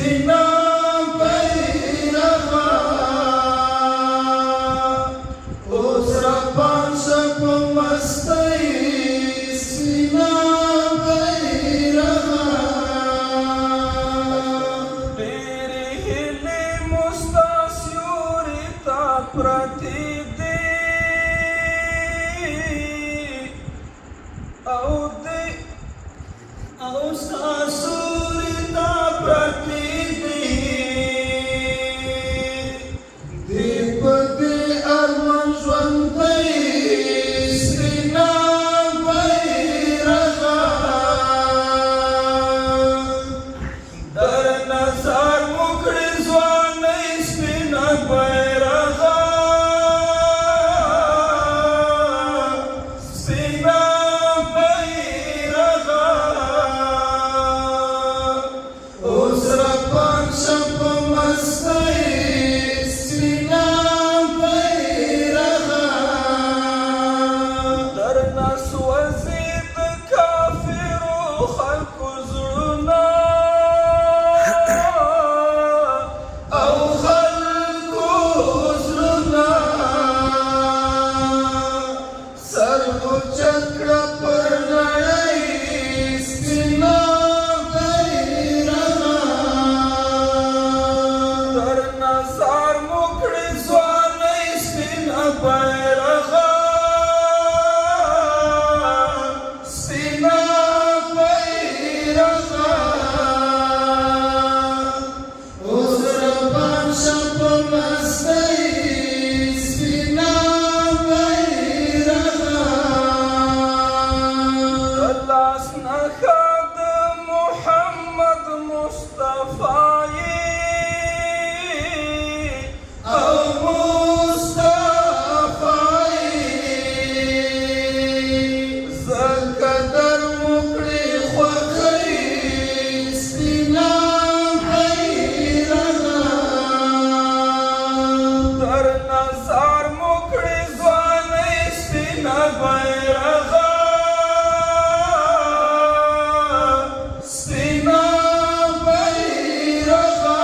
سپینا بیرغه اوس روان شه په مستۍ سپینا بیرغه ډېرې هیلې مو ستا سیوري ته پرتې دي او ستا سیوري ته پرتې دي دی په دې ارمان ژوندی سپینا بیرغه در نظر مو کړې ځوانۍ سپینه بیرغه سپینه بیرغه اوس روان شه په مستۍ سپینا بیرغه درنه سوځي د کافرو خلکو زړونه او خلکو زړونه سر اوچت کړه پر نړۍ سپینا بیرغه در نظر مو کړې ځوانۍ سپینه بیرغه سپینا بیرغه اوس روان شه په مستۍ سپینا بیرغه د لاس نښه د محمد مصطفی او مصطفی زکه در مو کړې خوښۍ سپینا بیرغه در نظر مو کړې ځوانۍ سپینه بیرغه سپینا بیرغه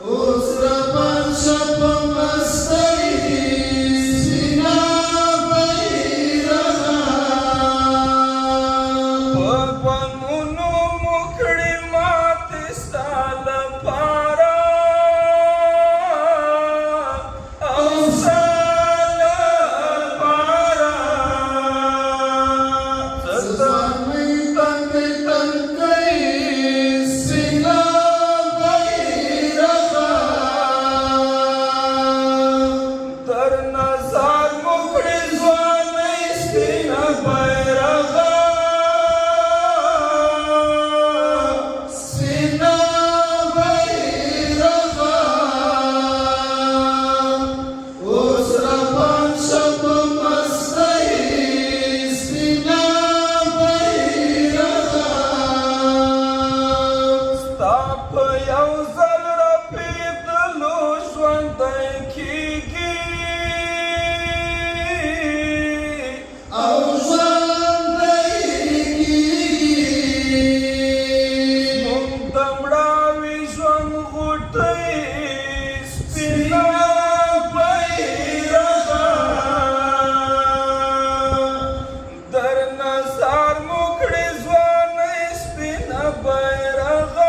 اوس روان شه په مستۍ سپینا بیرغه په غمونو مو کړې ماتې ستا لپاره او ستا لپاره زمۍ تنګۍ تنګۍ سپینا بیرغه در نظر مو کړې ځوانۍ سپینه بیرغه سپینا بیرغه اوس روان شه په مستۍ سپینا بیرغه ستا په یو ځل رپېدلو ژوندی کېږي او ژوندی کېږي موږ د مړاوي ژوند غوټۍ سپینه بیرغه در نظر مو کړې ځوانۍ سپینه بیرغه